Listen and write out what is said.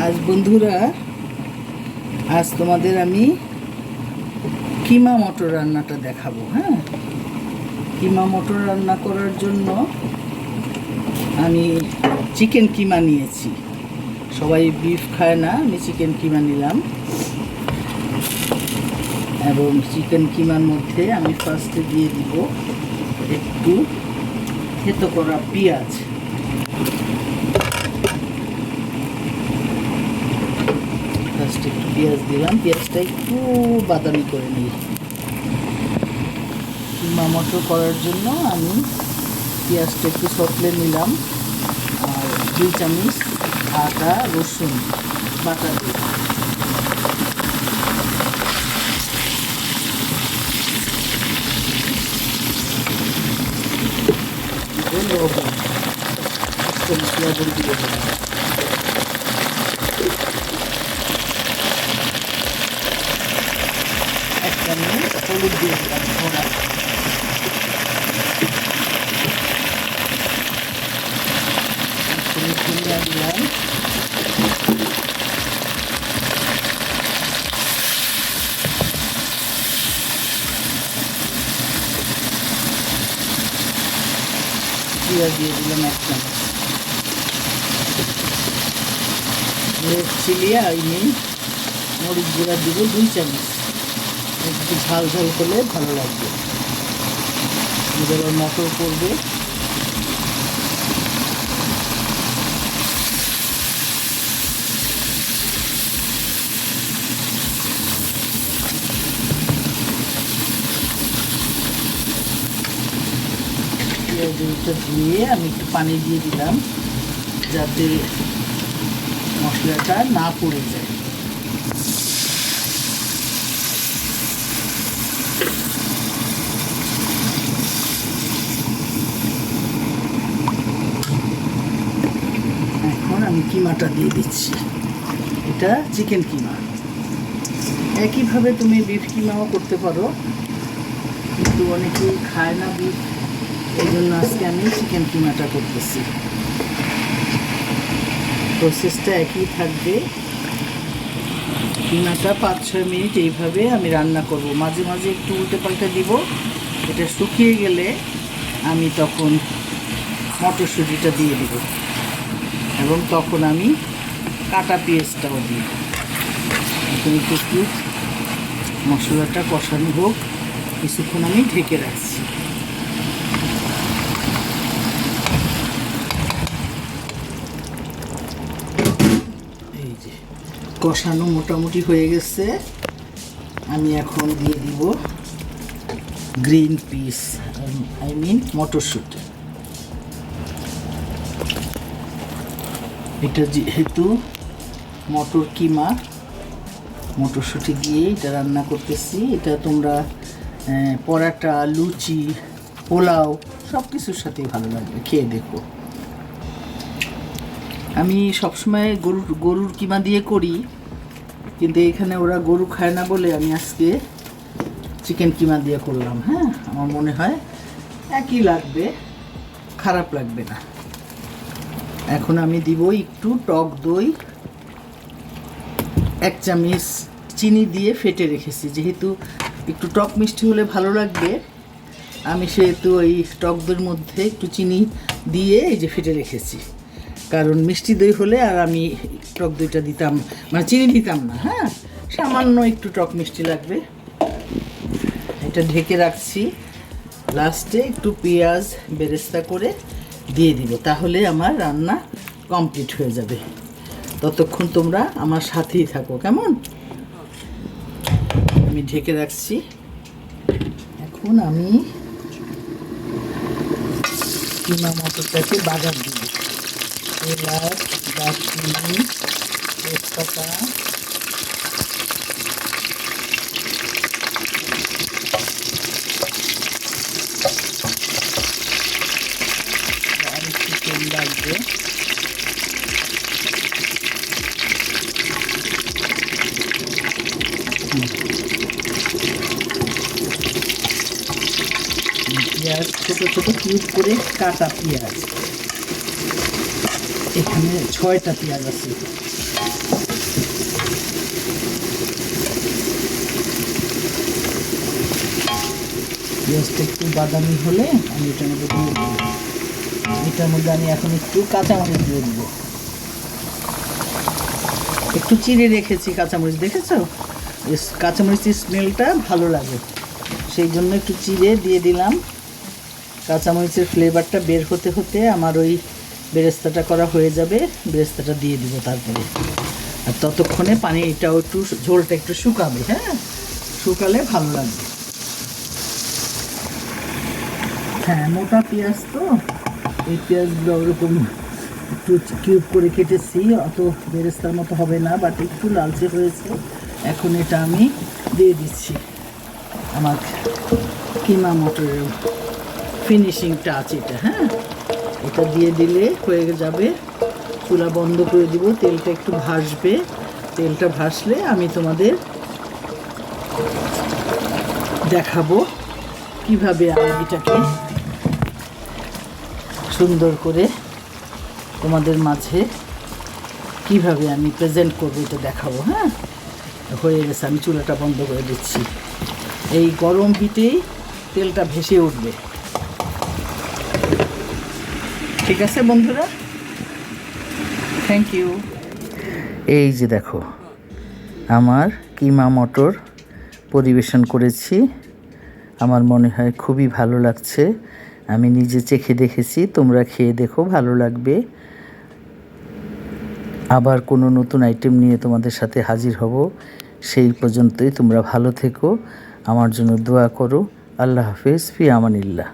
আজ বন্ধুরা, আজ তোমাদের আমি কিমা মটর রান্নাটা দেখাবো। হ্যাঁ, কিমা মটর রান্না করার জন্য আমি চিকেন কিমা নিয়েছি। সবাই বিফ খায় না, আমি চিকেন কিমা নিলাম। এবং চিকেন কিমার মধ্যে আমি ফার্স্টে দিয়ে দিব একটু থেতো করা পেঁয়াজ। ফার্স্টে একটু পেঁয়াজ দিলাম, পেঁয়াজটা একটু বাদামি করে নিই। কিমা মটর করার জন্য আমি পেঁয়াজটা একটু সটলে নিলাম, আর 2 চামচ আদা রসুন বাটা দিলাম। লবণ, লবণ দিয়ে দিলাম। এক চামচ হলুদ দিয়ে দিলাম, ধরা দিলাম। জিরা দিয়ে দিলাম 1 চামচ। রেড চিলি আমি মরিচ গুঁড়া দিব 2 চামচ। একটু ঝাল ঝাল করলে ভালো লাগবে। এবার মটর করবে। পেঁয়াজটা ধুয়ে আমি একটু পানি দিয়ে দিলাম, যাতে মশলাটা না পড়ে যায়। এখন আমি কিমাটা দিয়ে দিচ্ছি। এটা চিকেন কিমা। একইভাবে তুমি বিফ কিমাও করতে পারো, কিন্তু অনেকেই খায় না বিফ, এই জন্য আজকে আমি চিকেন কিমাটা করতেছি। প্রসেসটা একই থাকবে। কিমাটা 5-6 মিনিট এইভাবে আমি রান্না করব। মাঝে মাঝে একটু উল্টে পাল্টে দিব। এটা শুকিয়ে গেলে আমি তখন মটরশুঁটিটা দিয়ে দিব, এবং তখন আমি কাটা পেঁয়াজটাও দিই। এখন একটু মশলাটা কষানো হোক, কিছুক্ষণ আমি ঢেকে রাখছি। এই যে কষানো মোটামুটি হয়ে গেছে। আমি এখন দিয়ে দিব গ্রিন পিস, মটরশুঁটি। এটা যেহেতু মটর কিমা, মটরশুঁটি দিয়ে এটা রান্না করতেছি। এটা তোমরা পরাটা, লুচি, পোলাও সব কিছুর সাথে ভালো লাগবে, খেয়ে দেখো। আমি সবসময় গরুর কিমা দিয়ে করি, কিন্তু এখানে ওরা গরু খায় না বলে আমি আজকে চিকেন কিমা দিয়ে করলাম। হ্যাঁ, আমার মনে হয় একই লাগবে, খারাপ লাগবে না। এখন আমি দিব একটু টক দই, 1 চামচ চিনি দিয়ে ফেটে রেখেছি। যেহেতু একটু টক মিষ্টি হলে ভালো লাগবে, আমি সেহেতু ওই টক দইয়ের মধ্যে একটু চিনি দিয়ে এই যে ফেটে রেখেছি। কারণ মিষ্টি দই হলে আর আমি টক দইটা দিতাম, মানে চিনি দিতাম না। হ্যাঁ, সামান্য একটু টক মিষ্টি লাগবে। এটা ঢেকে রাখছি। লাস্টে একটু পেঁয়াজ বেরেস্তা করে দিয়ে দিব, তাহলে আমার রান্না কমপ্লিট হয়ে যাবে। ততক্ষণ তোমরা আমার সাথেই থাকো, কেমন? আমি ঢেকে রাখছি। এখন আমি কিমা মটরটাকে বাগার দিব। এলাচ, দারচিনি, তেজপাতা, আর একটু তেল লাগবে। পেঁয়াজ ছোটো ছোটো কিউব করে কাটা পেঁয়াজ, এখানে 6টা পেঁয়াজ আছে। পেঁয়াজটা একটু বাদামি হলে আমি এটার মধ্যে দিয়ে দেবো। এটার মধ্যে আমি এখন একটু কাঁচামরিচ দিয়ে দেবো। একটু চিড়ে রেখেছি কাঁচামরিচ, দেখেছো? কাঁচামরিচের স্মেলটা ভালো লাগে, সেই জন্য একটু চিড়ে দিয়ে দিলাম। কাঁচামরিচের ফ্লেভারটা বের হতে হতে আমার ওই বেরেস্তাটা করা হয়ে যাবে, বেরেস্তাটা দিয়ে দিব তারপরে। আর ততক্ষণে পানিটাও একটু, ঝোলটা একটু শুকাবে। হ্যাঁ, শুকালে ভালো লাগবে। হ্যাঁ, মোটা পেঁয়াজ তো, এই পেঁয়াজগুলো ওরকম একটু কিউব করে কেটেছি, অত বেরেস্তার মতো হবে না, বাট একটু লালচে হয়েছে। এখন এটা আমি দিয়ে দিচ্ছি। আমার কিমা মটরের ফিনিশিং টাচ এটা। হ্যাঁ, এটা দিয়ে দিলে হয়ে যাবে। চুলা বন্ধ করে দিব, তেলটা একটু ভাসবে। তেলটা ভাসলে আমি তোমাদের দেখাবো কিভাবে আমি এটাকে সুন্দর করে তোমাদের মাঝে কিভাবে আমি প্রেজেন্ট করবো এটা দেখাবো। হ্যাঁ, হয়ে গেছে, আমি চুলাটা বন্ধ করে দিচ্ছি। এই গরম হিটেই তেলটা ভেসে উঠবে। ঠিক আছে বন্ধুরা, থ্যাংক ইউ। এই যে দেখো, আমার কিমা মটর পরিবেশন করেছি। আমার মনে হয় খুবই ভালো লাগছে। আমি নিজে চেখে দেখেছি, তোমরা খেয়ে দেখো, ভালো লাগবে। আবার কোনো নতুন আইটেম নিয়ে তোমাদের সাথে হাজির হব। সেই পর্যন্তই তোমরা ভালো থেকো, আমার জন্য দোয়া করো। আল্লাহ হাফেজ, ফি আমানিল্লাহ।